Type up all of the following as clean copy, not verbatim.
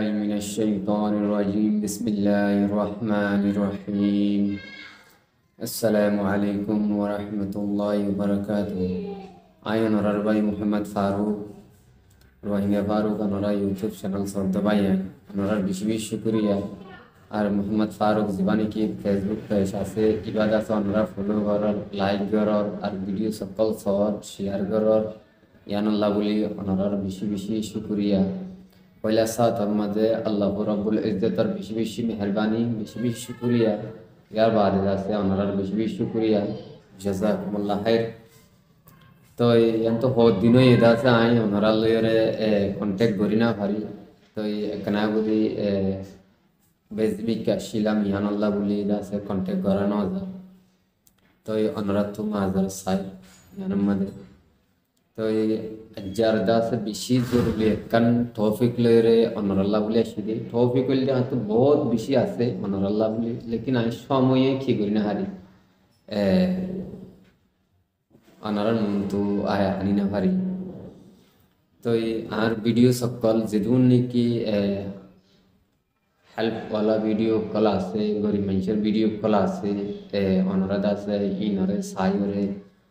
بالله من الشيطان الرجيم بسم الله الرحمن الرحيم السلام عليكم ورحمة الله وبركاته আইন ওনার ভাই মোহাম্মদ ফারুক রোহিঙ্গা ফারুক ওনারা ইউটিউব চ্যানেল চলতে পাইয়েন ওনার বেশি বেশি শুক্রিয়া আর মোহাম্মদ ফারুক জীবানী কি ফেসবুক পেজ আছে ইবাদ আছে ওনারা ফলো করার লাইক করার আর ভিডিও সকল শর্ট শেয়ার করার ইয়ানুল্লাহ বলি ওনার বেশি বেশি শুক্রিয়া পয়লা সাথর মাঝে আল্লাহ রব্বুল ইজ্জতের বেশি বেশি মেহরবানি বেশি বেশি শুক্রিয়া ইয়ার বাদে আছে ওনার বেশি বেশি শুক্রিয়া জাযাকুমুল্লাহ খাইর তো ইয়ান তো বহুত দিনও এটা আছে আই ওনারা লইরে কন্ট্যাক্ট করি না পারি তো এখানে বলি বেজবিকা শিলাম ইয়ানুল্লাহ বলি এটা আছে কন্ট্যাক্ট করানো যায় তো ওনারা তো মাজার সাই ইয়ানের মাঝে তো যার দাসে বেশি জরুরি কারণ টপিক লইরে অনরাল্লাহ বলে আসি টপিক হইলে হয়তো বহুত বেশি আছে অনরাল্লাহ বলে লেকিন আমি সময়ে কি করি না হারি অনারার মতো আয়া আনি না পারি তো আর ভিডিও সকল যেদুন নাকি হেল্পওয়ালা ভিডিও কল আছে গরিব মানুষের ভিডিও কল আছে অনুরাধ আছে ইনরে সাইরে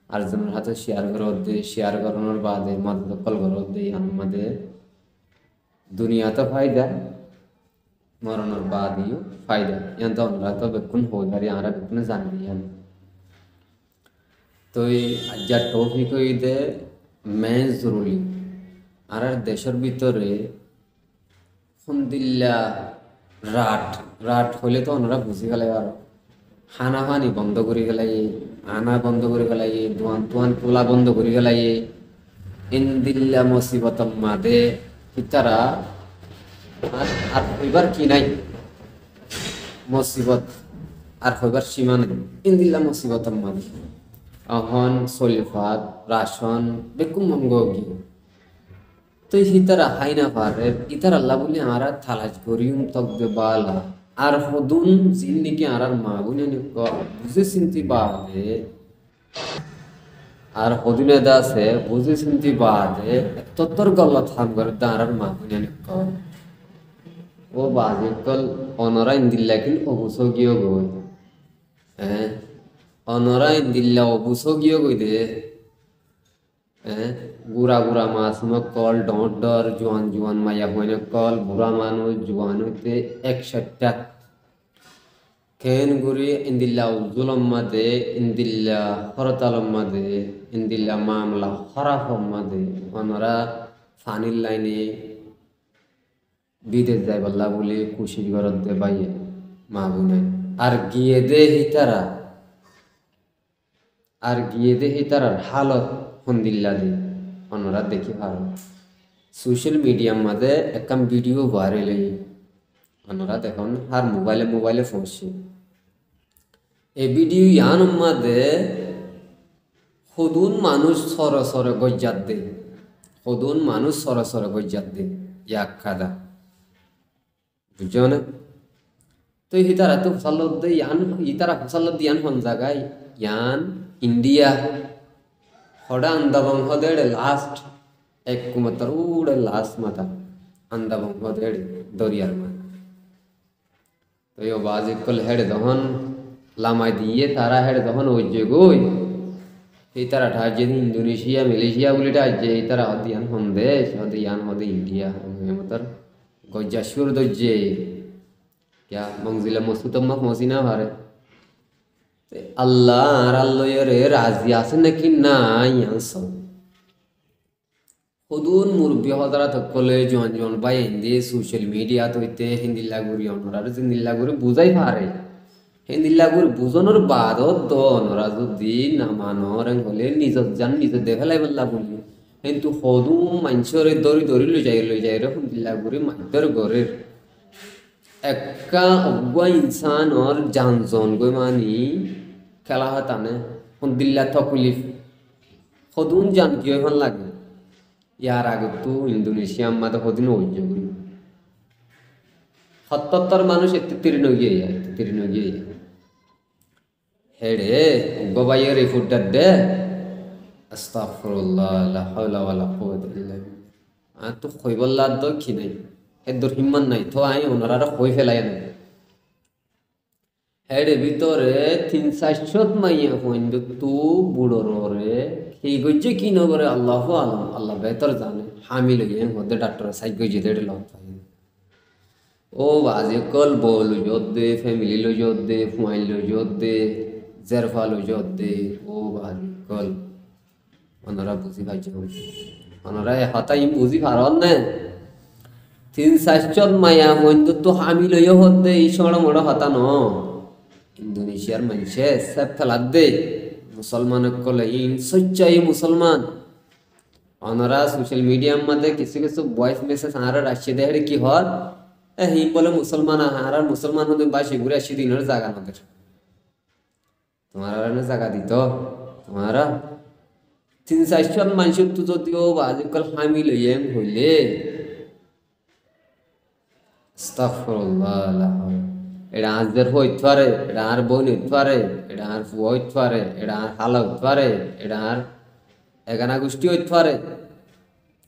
আর যেমন হাতে শেয়ার করতে শেয়ার করানোর বাদে মদত কল করতে আমাদের দুনিয়াতে ফায়দা মরণের বাদেও ফায়দা ইয়ান তো আমরা তো বেকুন হই পারি আমরা বেকুন জানি ইয়ান তো যা টপিক হইতে মেন জরুরি আর দেশের ভিতরে আলহামদুলিল্লাহ রাত রাত হইলে তো ওনারা বুঝি গেলে আর হানাহানি বন্ধ করে গেলাই আনা বন্ধ করে গেলাই দোয়ান তোয়ান তোলা বন্ধ করে গেলাই ইন্দিল্লা মুসিবত মাদে ইতারা আর হইবার কি নাই মুসিবত আর হইবার সীমা নেই ইন্দিল্লা মুসিবত মাদে অহন সলিফাত রাশন বেকুম মঙ্গ গিয়ে তো ইতারা হাই না পারে ইতার আল্লাহ বলি আর থালাজ করিম তক দে বালা আর হদুন জিন্দিগি আর মা গুনে বুঝে চিন্তি বাদে আর হদুনে দাসে বুঝে চিন্তি বাদে তত্তর গল্লা থাম করে দাঁড়ার মা গুনে ও বাজে কল অনরা ইন্দিল্লা কিন অবুস গিয়ে গই অনরা ইন্দিল্লা অবুস গিয়ে গই দে গুড়া গুড়া মাছ কল ডর ডর জোয়ান জোয়ান মায়া হইনে কল বুড়া মানুষ জোয়ান হইতে 61টা খেন গুড়ি ইন্দিল্লা উজুলম মাদে ইন্দিল্লা হরতালম মাদে ইন্দিল্লা মামলা হরাফম মাদে ওনারা ফানির লাইনে বিদেশ যায় বল্লা বলে খুশি ঘরত দে বাইয়ে মা বুনে আর গিয়ে দে হিতারার হালত হন্দিল্লা দে ওনারা দেখি ভালো সোশ্যাল মিডিয়ার মাঝে একটা ভিডিও ভাইরাল হই ওনারা দেখুন আর মোবাইলে পড়ছে এই ভিডিও ইয়ান মাঝে হদুন মানুষ সরসরে গজ্জাত দে হদুন মানুষ সরসরে গজ্জাত দে ইয়াক খাদা বুঝছো না তো হিতারা তো ফসলত দে ইয়ান হিতারা ফসলত ইয়ান হন জায়গায় ইয়ান ইন্ডিয়া হড়া আন্দাবংশ দেড়ে লাস্ট এক কুমাতার উড়ে লাস্ট মাথা আন্দাবংশ দেড়ে দরিয়ার মাথা তো এই বাজ কল হেড়ে তখন লামাই দিয়ে তারা হেড়ে তখন ওই যে গই এই তারা ঠাজে ইন্দোনেশিয়া মালয়েশিয়া বলে ঠাজে এই তারা হদিয়ান হন দেশ হদিয়ান হদে ইন্ডিয়া মতার গজ্জা সুর দজ্জে क्या मंजिला मसूतम्मा मसीना हारे আল্লাহ আর আল্লাহরে রাজি আছে নাকি না ইয়ান সব হদুন মুরব্বী হদারা তকলে জন জন বাই হিন্দি সোশ্যাল মিডিয়া তইতে হিন্দি লাগুরি অনরার হিন্দি লাগুরি বুঝাই পারে হিন্দি লাগুরি বুঝানোর বাদত তো অনরা যদি না মানর হলে নিজত জান নিজে দেখালাই বললা বলি কিন্তু হদু মানুষের দরি দরি লই যায় রে হিন্দি লাগুরি মাইতর ঘরের একা অজ্ঞা ইনসান আর জানজন গই মানি খেলা হাতানে হন্দিল্লা তকলিফ হদুন জান কি এখন লাগে ইয়ার আগে তো ইন্দোনেশিয়া মাদে হদিন ঐক্য করি 77 মানুষ এতে তিরিন গিয়ে হেড়ে গবাইয়ের এই ফুটটা দে আস্তাগফিরুল্লাহ লা হাওলা ওয়ালা কুওয়াতা ইল্লা বিল্লাহ আর তো কইবল্লা দ কি নাই এদর হিম্মান নাই তো আই ওনারা কই ফেলাই না হেডে ভিতরে 3-4 মাইয়া হইন্দ তু বুড়োরে সেই গজ্জে কি নগরে আল্লাহ আলম আল্লাহ বেতর জানে হামিল হইয়ে হতে ডাক্তার সাই গজ্জে দেড় লগ পাই ও বাজে কল বল যোদ্ধে ফ্যামিলি লো যোদ্ধে ফুয়াইল লো যোদ্ধে জেরফা লো যোদ্ধে ও বাজে কল ওনারা বুঝি পাইছে ওনারা হতাই বুঝি পারন না 3-4 মাইয়া হইন্দ তো হামিল হইয়ে হতে এই সময় মোড় হতা ন ইন্দোনেশিয়ার মানুষে সব ফেলাত দে মুসলমান কলে ইন সচ্চাই মুসলমান ওনারা সোশ্যাল মিডিয়ার মধ্যে কিছু কিছু ভয়েস মেসেজ আর আসছে দেখে কি হর হিম বলে মুসলমান আর মুসলমান হতে বাসি ঘুরে আসি দিনের জায়গা আমাদের তোমার জায়গা দিত তোমারা 3-4 মানুষের তো যদিও আজকাল হামিল হইলে আস্তাগফিরুল্লাহ এটা আজদের হইতে পারে এটা আর বোন হইতে পারে এটা আর ফুয়া হইতে পারে এটা আর হালা হইতে পারে এটা আর এগানা গোষ্ঠী হইতে পারে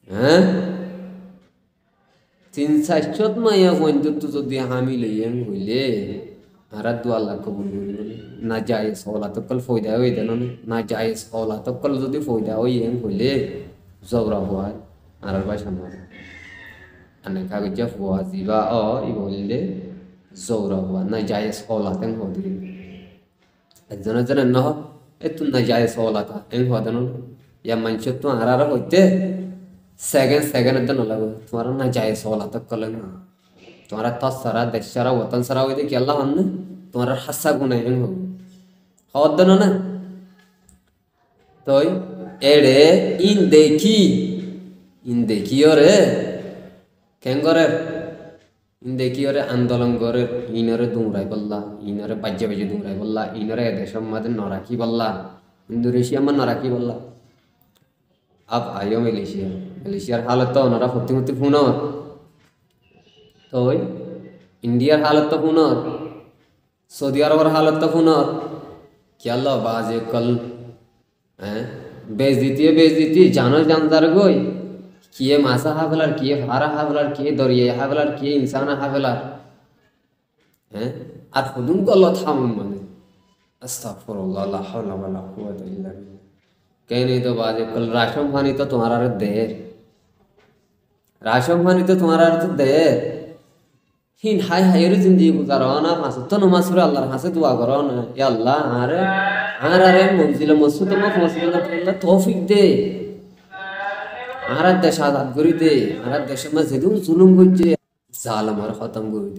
হ্যাঁ 3-4 মাইয়া পর্যন্ত যদি হামিল হইলে আর দু আল্লাহ কবুল না যায় সওলা তকল ফয়দা হই দেন না যায় সওলা তকল যদি ফয়দা হইলে জবরা হয় আর ভাষা মারে আনে কাগজ ফুয়া জিবা ই বললে জৌরা হওয়া না যায় সওলাতেন হদি একজন একজন ন এত না যায় সওলাতা এন হদেন ইয়া মানুষ তো আর হইতে সেকেন্ড দেন লাগবে তোমার না যায় সওলাত কলে না তোমার তস সারা দেশ সারা ওতন সারা হইতে কি আল্লাহ হন তোমার হাসা গুণে এন হবে হওয়ার দেন না তো এড়ে ইন দেখি রে কেন করে দেখি ওরে আন্দোলন করে ইনরে দুমরাই বললা ইনরে বাজ্যে বাজ্যে দুমরাই বললা ইনরে দেশের মধ্যে নরাকি বললা ইন্দোনেশিয়া আমার নরাকি বললা আব আইও মালয়েশিয়ার হালত তো ওনারা প্রতি পুনর তো ইন্ডিয়ার হালত তো পুনর সৌদি আরবের হালত তো পুনর কি আল্লাহ বাজে কল হ্যাঁ বেচ দিতি জানো জানদার গই কিয়ে মাসা হাফেলার কিয়ে ভাড়া হাফেলার কিয়ে দরিয়া হাফেলার কিয়ে ইনসানা হাফেলার হ্যাঁ আর হুদুম করলো থামুন মানে আস্তাগফিরুল্লাহ লা হাওলা ওয়ালা কুওয়াতা ইল্লা বিল্লাহ कहने तो बाजे कल राशन पानी तो तुम्हारा देर राशन पानी तो तुम्हारा तो देर हिन हाय हाय रे जिंदगी गुजारो ना फास तो नमाज पढ़ो अल्लाह हासे दुआ करो ना या अल्लाह आरे मंजिल मसूद में पहुंचने का तौफीक दे आरा देश आजाद करी दे आरा देश में जिदुम जुलुम करছে জালেম আর খতম করে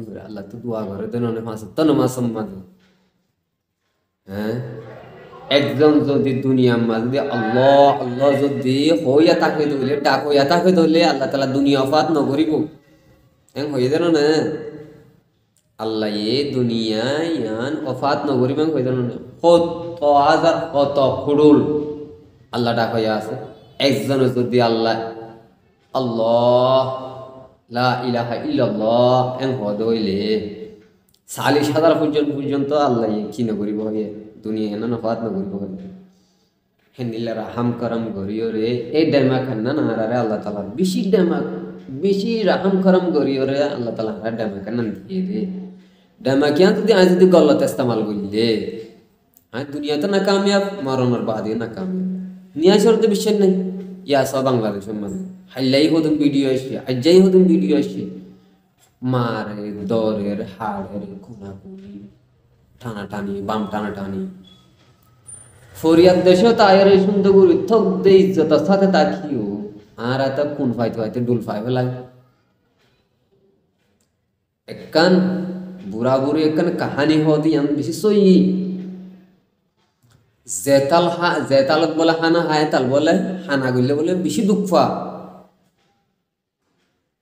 দে আল্লাহ তো দোয়া করে দেন না ফাস তো নমাজ সম্মান হ্যাঁ একজন যদি দুনিয়ার মাঝে আল্লাহ যদি হইয়া তাকে ধরলে ডাক হইয়া তাকে ধরলে আল্লাহ তালা দুনিয়া অফাত নগরিব এম হয়ে যেন না আল্লাহ দুনিয়ায় ইয়ান অফাত নগরিব হয়ে যেন না কত হাজার কত খুড়ুল আল্লাহ ডাক হইয়া আছে একজন যদি আল্লাহ লা ইলাহা ইল্লাল্লাহ এম হদ হইলে 40,000 পর্যন্ত আল্লাহ কি নগরিব হয়ে দুনিয়া না ফাত না করব হেনিলা রাহাম করম গরিও রে এই ডেমা খান্না না রে আল্লাহ তাআলা বেশি রাহাম করম গরিও রে আল্লাহ তাআলা রে ডেমা খান্না দিয়ে দে ডেমা কিয়া যদি গলত ইস্তেমাল করলে হ্যাঁ দুনিয়াতে না কামিয়াব মরণের বাদে না কামিয়াব নিয়া শর্তে বিশ্বাস নাই ইয়া সব বাংলাদেশের মানে হাইলাই হদম ভিডিও আসছে আজ্জাই হদম ভিডিও আসছে মারে দরের হাড়ের খুনাখুনি টানাটানি বাম টানাটানি ফরিয়াদ দেশে তাইরে সুন্দর করে থক দে ইজ্জতের সাথে তাকিও আর এত কোন ফাইতে ডুল ফাই ফেলাই একখান বুড়া বুড়ি একখান কাহানি হদি আমি বেশি সই জেতালত বলে হানা হায়তাল বলে হানা গইলে বলে বেশি দুঃখা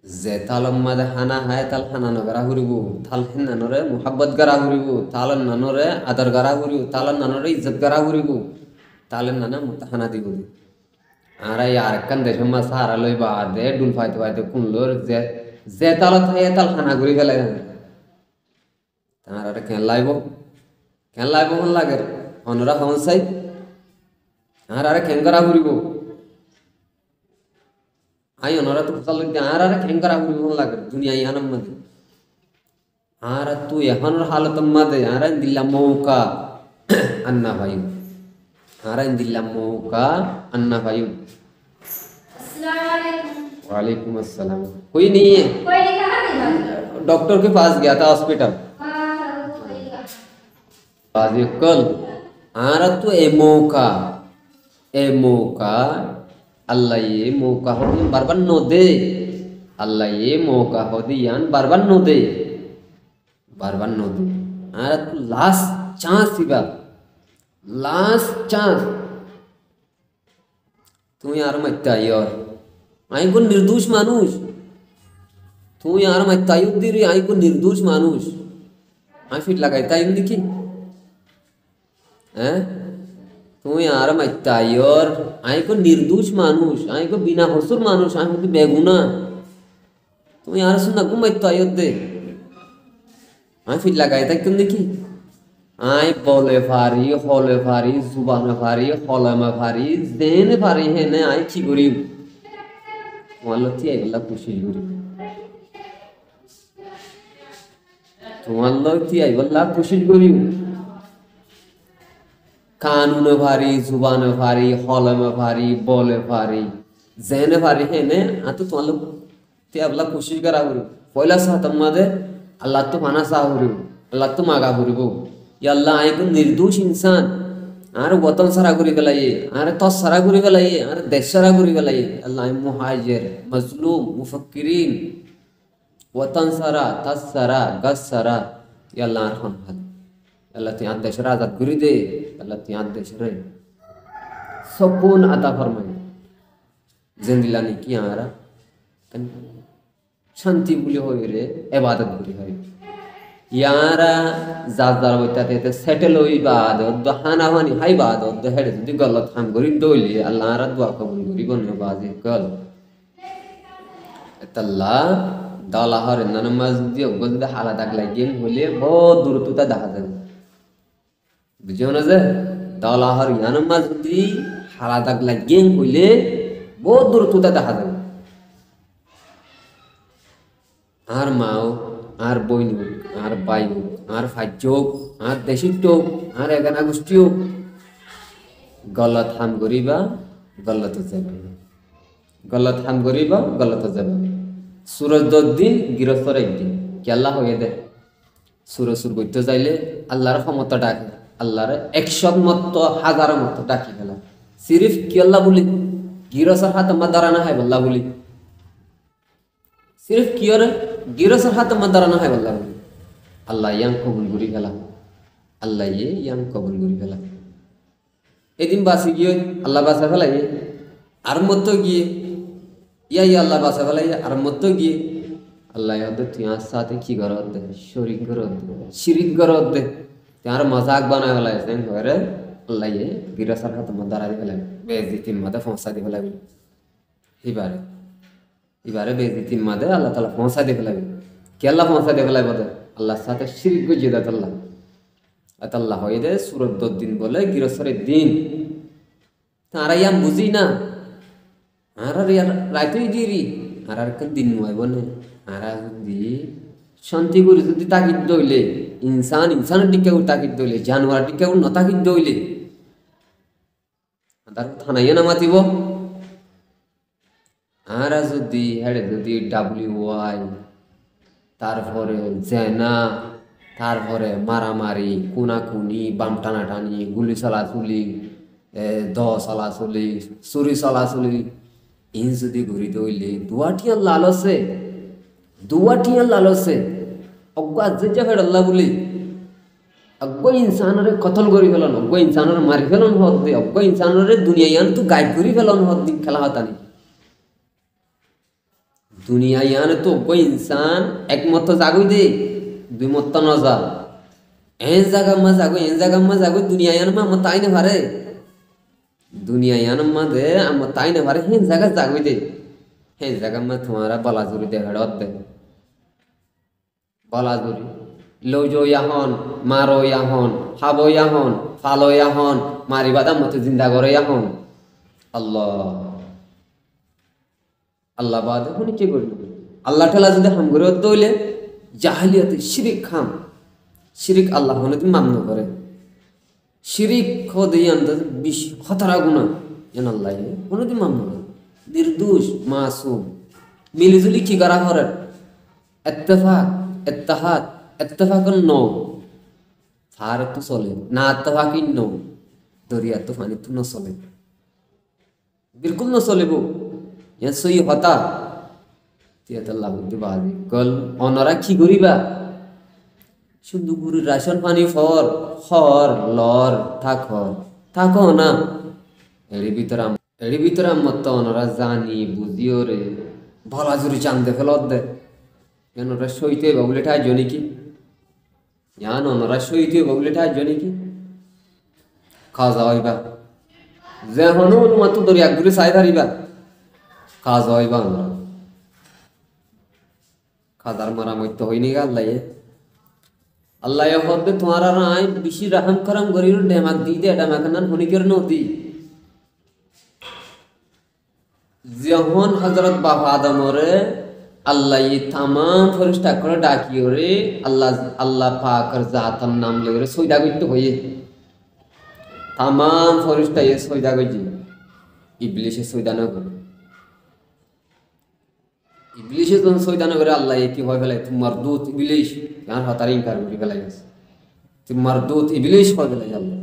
জেতালম মাদে হানা হায়তাল হানা নগরা ঘুরিব তাল নানরে মোহাব্বত গারা ঘুরিব তাল নানরে আদর গারা ঘুরিব তাল নানরে ইজ্জত গারা ঘুরিব তাল নানা হানা দিব আর একখান দেশের মা সারা লই বাদে ডুল ফাইতে কুনলোর জেতালত হায়তাল হানা ঘুরি ফেলে তার কেন লাইব হন লাগে অনরা হন চাই আর কেন গারা ঘুরিব ayo nora tu kalau di ara kengkar aku mau lagi dunia yang mana ara tu ya hanor halat made ara indilla mauka anna bayu ara indilla mauka anna bayu Waalaikumsalam कोई नहीं है डॉक्टर के पास गया था hospital कल आरा तो मौका अल्लाह ये मौका हो दिया बार नो दे अल्लाह ये मौका हो दिया बार नो दे आरा तो लास्ट चांस इबा लास्ट चांस तू यार मत यार आई को निर्दोष मानुष तू यार मत तायुद दे रे आई को निर्दोष मानुष आई फिर लगाता है देखी हैं तू यार मत यार आई को निर्दोष मानुष आई को बिना हसुर मानुष आई को बेगुना तू यार सुन को मत तायुद दे आई फिर लगाता है क्यों देखी आई बोले फारी जुबान फारी हलम फारी देन फारी है ने आई की गरीब তোমার থি আইবলা কোশিশ করি তোমার থি আইবলা কোশিশ করি কানুন ভারি জুবান ভারি হলম ভারি বলে ভারি জেন ভারি হেনে আতো তোমার থি আইবলা কোশিশ করা করি পয়লা সাথ আমাদের আল্লাহ তো মানা সা করি আল্লাহ তো মাগা করিব ইয়া আল্লাহ আইকো নির্দোষ ইনসান আর वतन सारा घुरी गलाइए आर तो सारा घुरी गलाइए आर देश सारा घुरी गलाइए अल्लाह मुहाजिर मजलूम मुफक्किरीन वतन सारा तस सारा गस सारा या अल्लाह रहम हद अल्लाह त्यां देश आजाद घुरी दे अल्लाह त्यां देश रे सुकून अता फरमाए जिंदगी लानी की आरा शांति बुली होय रे इबादत बुली होय यारा जाजदार होता ते सेटल होई बाद द हाना हानी हाई बाद द हेड द गलत हम गरी दोली अल्लाह रा दुआ कबूल करी बने बाजी कल तल्ला दाला हर नमाज दियो गद हालत अगला गेम होले बहुत दूर तुता दहा दे बुझो ना जे दाला हर नमाज दी हालत अगला गेम होले बहुत दूर तुता दहा दे आर माओ आर बोइनु आर बायु आर फाज्जोक आर देशिटोक आर एगाना गुष्टियोक गलत हम गरीबा गलत जाबे गलत हम गरीबा गलत जाबे सूरज 10 दिन गिरफ्तार एक दिन কি আল্লাহ হয়ে দে সুর সুর করতে যাইলে আল্লাহর ক্ষমতা ডাকে আল্লাহর 100 মত হাজার মত ডাকি ফেলা সিরিফ কি আল্লাহ বলি গিরসর হাত মাদারানা হয় আল্লাহ বলি सिर्फ कियर गिरसर हाथ मदाराना है बल्ला अल्लाह yang कबूल करी गला अल्लाह ये yang कबूल करी गला एदिन बासी गियो अल्लाह बासा फलाये आर मत गिए या अल्लाह बासा फलाये आर मत गिए अल्लाह याद तुया साथे की करत दे शरीक करत दे शिरिक करत दे त्यार मजाक बनाय वाला है सेन होरे अल्लाह ये गिरसर हाथ मदारा दे फलाये बेइज्जती मत फंसा दे फलाये हिबारे इबारे बेइज्जती मादे अल्लाह ताला फंसा दे फलाबे के अल्लाह फंसा दे फलाबे बदे अल्लाह साथे शिरक गुजे दे अल्लाह अल्लाह होय दे सूरत 2 दिन बोले गिरसरे दिन तारा याम बुझी ना आरा यार राइतो दिरी आरा के दिन नय बने आरा जदि शांति गुरु जदि ताकिद दइले इंसान टिके ताकिद दइले जानवर टिके न ताकिद दइले आदार थानाय ना मातिबो आरा जदि हेडे जदि WY तारपरे जेना तारपरे मारामारी कुनाकुनी बाम टानाटानी गुली चलाचुली द चलाचुली चुरी चलाचुली इन जदि घुरी दइले दुआटिया लालसे अग्गो आज्जे फेड अल्लाह बोली अग्गो इंसान रे कतल करी फेलन अग्गो इंसान रे मारी फेलन हद दे अग्गो इंसान रे दुनिया यान तू गायब करी फेलन हद दिन खेला हतानी दुनिया यान तो कोई इंसान एक मत जागो दे दुई मत न जा एन जगह में जागो दुनिया यान मा मताई ने भारे दुनिया यान मा दे मताई ने भारे हेन जगह जागो दे हेन जगह में तुम्हारा बलाजुरी दे हड़त दे बलाजुरी लोजो याहन मारो याहन हाबो याहन फालो याहन मारी बादा मत जिंदा करे याहन अल्लाह আল্লাহ বাদে শুনি কি করল আল্লাহ ঠেলা যদি হাম করে দইলে জাহিলিয়াতে শিরিক খাম শিরিক আল্লাহ হনে মান্য করে শিরিক খোদে আন্দাজ বিশ হতারা গুণা যেন আল্লাহ হনে মান্য করে নির্দোষ মাসুম মিলিজুলি কি করা করেন ইত্তেফাক ইত্তেহাদ ইত্তেফাকন নও ফার তো চলে না ইত্তেফাকি নও দরিয়া তো পানি তো নচলে বিলকুল নচলিব ইয়াত সই হতা তিয়াত আল্লাহ বুদ্ধি বাজি কল অনরা কি করিবা শুধু গুরুর রাশন পানি ফর হর লর থাক না এড়ি ভিতরে মত অনরা জানি বুঝিও রে ভলা জুরি চান্দে ফেলত দে অনরা সইতে বগলে ঠাই জনি কি জান অনরা সইতে বগলে ঠাই জনি কি খাওয়া হইবা যে হনু মাত্র দরিয়া ঘুরে চাই পারিবা খাওয়া হইবা অনরা খাদার মারামত হইনি গা আল্লাহ হদ্দে তোমার রায় বেশি রাহাম খারাম গরির ডেমাক দি দে ডেমাক নান হনিকের নদী যখন হযরত বাবা আদমরে আল্লাহ তামাম ফেরেশতা করে ডাকিও রে আল্লাহ পাকের জাতের নাম লইরে সইদা কইতে হইয়ে তামাম ফেরেশতা এ সইদা কইজি ইবলিশে সইদা না করে ইবলিশে যখন সইদা না করে আল্লাহ কি হয় ফেলে তোমার দূত ইবলিশ আর হতার ইনকার করে ফেলাই গেছে তোমার দূত ইবলিশ হয় ফেলাই আল্লাহ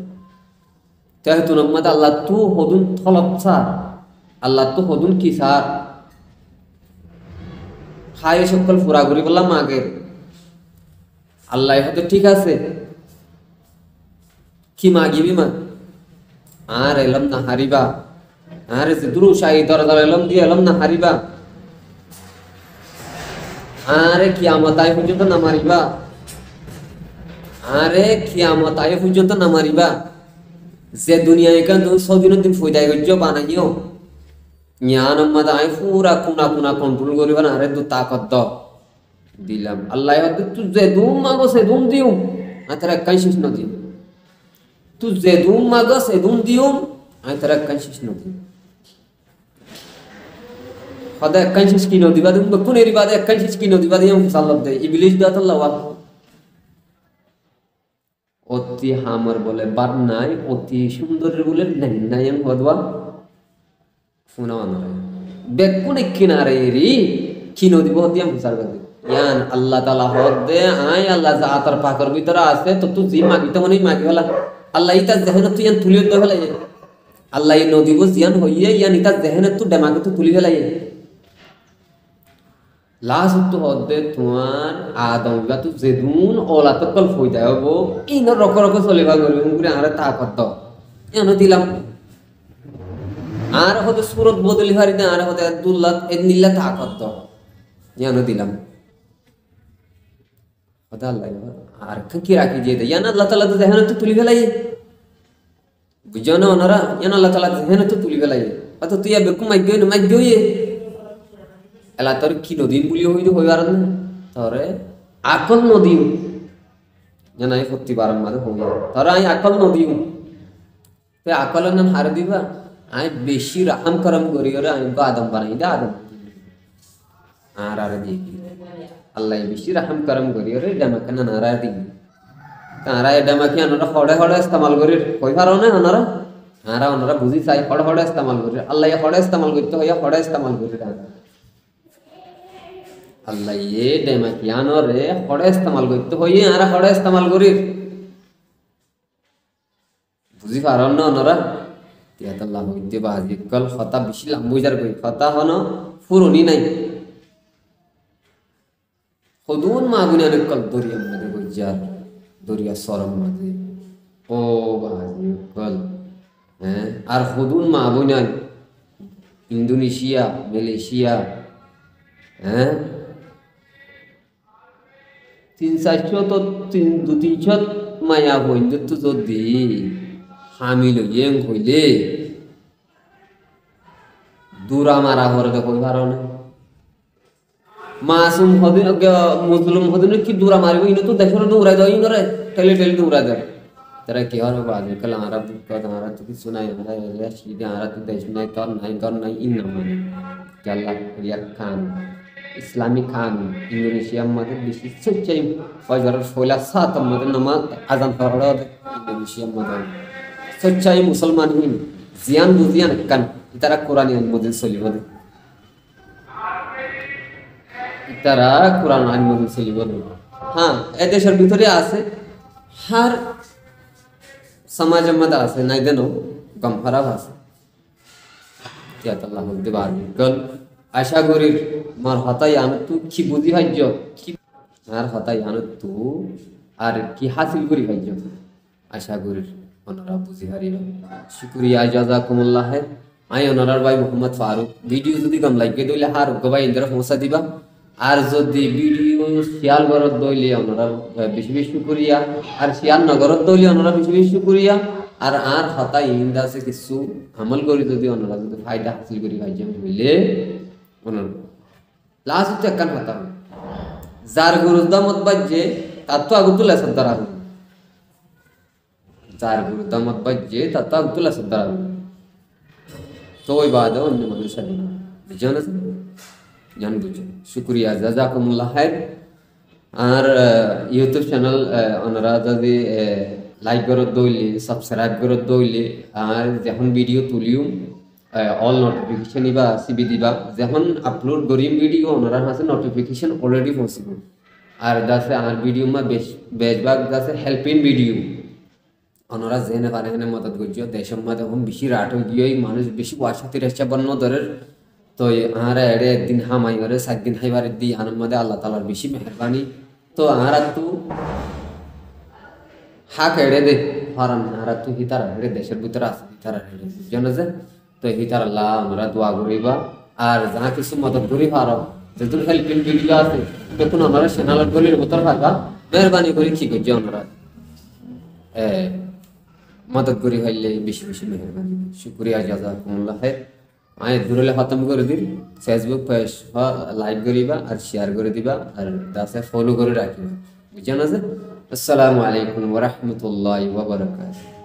তাই তো নম্মদ আল্লাহ তু হদুন থলপসা আল্লাহ তো হদুন কি সার খায় সকল ফুরা করি বললাম আগে আল্লাহ হয়তো ঠিক আছে কি মাগিবি মা আর এলাম না হারিবা আর দুরু শাহী দরদার এলাম দিয়ে এলাম না হারিবা আরে কিয়ামত আয় পর্যন্ত না মারিবা আরে কিয়ামত আয় পর্যন্ত না মারিবা যে দুনিয়া এখান তুমি সদিনের দিন ফয়দায় গজ্য বানাইও জ্ঞান আম্মাদ আয় পুরা কোনা কোনা কন্ট্রোল করিবা না আরে দু তাকত দিলাম আল্লাহ তুই যে দুম মাগো সে দুম দিও আর তারা কনসিস ন দিও তুই যে দুম মাগো সে দুম দিও আর তারা কনসিস ন দিও হদা কনসিস কি ন দিবা তুমি কোন এরি বাদে কনসিস কি ন দিবা দিও সাল্লাল্লাহু আলাইহি ইবলিশ দাত আল্লাহ অতি হামার বলে বার নাই অতি সুন্দরের বলে নাই হদবা শোনা আমরা বেকুনে কিনারে রি কিনো দিব দিয়াম হুসার করে ইয়ান আল্লাহ তাআলা হদ দে আয় আল্লাহ জাতার পাকের ভিতরে আছে তো তুই জি মাগি তো মনে মাগি হলা আল্লাহ ইতা যেহেন তুই ইয়ান তুলিও তো ফেলাই আল্লাহ ই নদী বুঝ ইয়ান হইয়ে ইয়ান ইতা যেহেন তুই দেমাগে তো তুলি ফেলাই লাস্ট তো হদ দে তোমার আদম গা তুই যেদুন ওলা তো কল ফইদা হবো ইন রক রক চলিবা করবে মুরে আরে তা কত ইয়ান দিলাম আর হতে সুরত বদলি হারি দে আর হতে আব্দুল্লাহ এদনিল্লাহ তাকত ইয়ানো দিলাম হতা আল্লাহ আর কি রাখি দিয়ে দে ইয়ান আল্লাহ তাআলা তো যেহেন তো তুলি ফেলাই বুঝানো ওনারা ইয়ান আল্লাহ তাআলা যেহেন তো তুলি ফেলাই অত তুই বেকু মাইগই এলা তোর কি নদী বলি হইবার না তোরে আকল নদী জানাই প্রতিবার মাঝে হই তোরা আই আকল নদী তে আকল নাম হার দিবা আই বেশি রাহাম করম করি ওরে আমি আদম বানাই দে আদম আর দেখি আল্লাহ বেশি রাহাম করম করি ওরে ডামাকে না নারা দিই তারা ডামাকে আনরা হড়ে হড়ে ইস্তেমাল করি কই পারো না আনরা আরা ওনারা বুঝি চাই হড়ে হড়ে ইস্তেমাল করি আল্লাহ হড়ে ইস্তেমাল করতে হয় হড়ে ইস্তেমাল করি আল্লাহ এ ডামাকে আনরে হড়ে ইস্তেমাল করতে হয় আরা হড়ে ইস্তেমাল করি বুঝি পারো না ওনারা তিয়াত আল্লাহ হইতে বাজি কল খতা বেশি লাম্বুজার কই খতা হন ফুরনি নাই খুদুন মাগুনে কল দরিয়া মধ্যে গজার দরিয়া সরম মধ্যে ও বাজি কল হ্যাঁ আর খুদুন মাগুনে ইন্দোনেশিয়া মালয়েশিয়া হ্যাঁ 300-400 তো 200-300 মায়া হইন্দ তো যদি হামিল ইয়েং হইলে দূরা মারা হরে দেখো কারণ মাসুম হদিন মুসলিম হদিন কি দূরা মারিব ইনো তো দেখো দৌড়াই দাও ইনরে টেলে টেলে দৌড়াই দাও তারা কি হওয়ার বাদ কাল আমরা বুকা আমরা তো কিছু নাই আমরা সিধে আমরা তো দেশ নাই তোর নাই গর নাই ইন মানে জাল্লা রিয়া খান ইসলামিক খান ইন্দোনেশিয়া মধ্যে বেশি সচ্চাই ফজর ফয়লা সাত মধ্যে নামাজ আজান পড়া ইন্দোনেশিয়া মধ্যে সচ্চাই মুসলমান হইন জিয়ান বুজিয়ান কান তারা কোরআনের মধ্যে চলিব তারা কোরআনের মধ্যে চলিব হ্যাঁ এ দেশের ভিতরে আছে হার সমাজের মধ্যে আছে নাই দেন গম খারাপ আছে আল্লাহ বলতে পারবে কারণ আশা করি মার হতাই আনতু কি বুঝি ভাজ্য কি আর হতাই আনতু আর কি হাসিল করি ভাজ্য আশা করি ওনারা বুঝি হারিল শুক্রিয়া জাযাকুমুল্লাহ আই ওনারার ভাই মোহাম্মদ ফারুক ভিডিও যদি কম লাইক দিলে হার গবাই ইন্দরা পৌঁছা দিবা আর যদি ভিডিও শেয়ার করত দইলে ওনারা বেশি বেশি শুক্রিয়া আর শেয়ার নগরত দইলে ওনারা বেশি বেশি শুক্রিয়া আর হতাই ইন্দা আছে কিছু আমল করি যদি ওনারা যদি ফায়দা হাসিল করি ভাজ্য হইলে ওনার লাস্ট একখান হতা যার গুরুদামত বাজ্যে তার তো আগুতুল্লাহ সর্দার আগুন যার গুরুদামত বাজ্যে তার তো আগুতুল্লাহ সর্দার আগুন তো ওই বাদে অন্য মানুষ বুঝছেন জান বুঝছো শুক্রিয়া জাযাকুমুল্লাহ খাইর আর ইউটিউব চ্যানেল ওনারা যদি লাইক করত দইলে সাবস্ক্রাইব করত দইলে আর যখন ভিডিও তুলিও অল নোটিফিকেশন ইবা সিবি দিবা যখন আপলোড করিম ভিডিও ওনারা কাছে নোটিফিকেশন অলরেডি পৌঁছিব আর দাসে আমার ভিডিও মা বেশভাগ দাসে হেল্পিং ভিডিও ওনারা যেনে পারে হেনে মদত করছিও দেশের মধ্যে এখন বেশি রাট হয়ে গিয়ে মানুষ বেশি ওয়াসাতি রেসা বন্য ধরের তো আর এড়ে একদিন হামাই করে 7 দিন হাইবার দি আনার মধ্যে আল্লাহ তালার বেশি মেহরবানি তো আর তো হাক এড়ে দে হারান আর তো হিতার হেড়ে দেশের ভিতরে আছে হিতার হেড়ে জানা যে তো হিতার আল্লাহ আমরা দোয়া করিবা আর যাহা কিছু মদত করি পারো যেহেতু হেল্পিং ভিডিও আছে দেখুন আমরা চ্যানেলের গলির ভিতর থাকা মেহরবানি করে কি করছি আমরা মদত করি হইলে বেশি বেশি মেহরবানি শুক্রিয়া জাযাকুমুল্লাহ খাইর আয় দূরলে খতম করে দিন ফেসবুক পেজ লাইক করিবা আর শেয়ার করে দিবা আর দাসে ফলো করে রাখিবা বুঝছেন আছে আসসালামু আলাইকুম ওয়া রাহমাতুল্লাহি ওয়া বারাকাতুহু।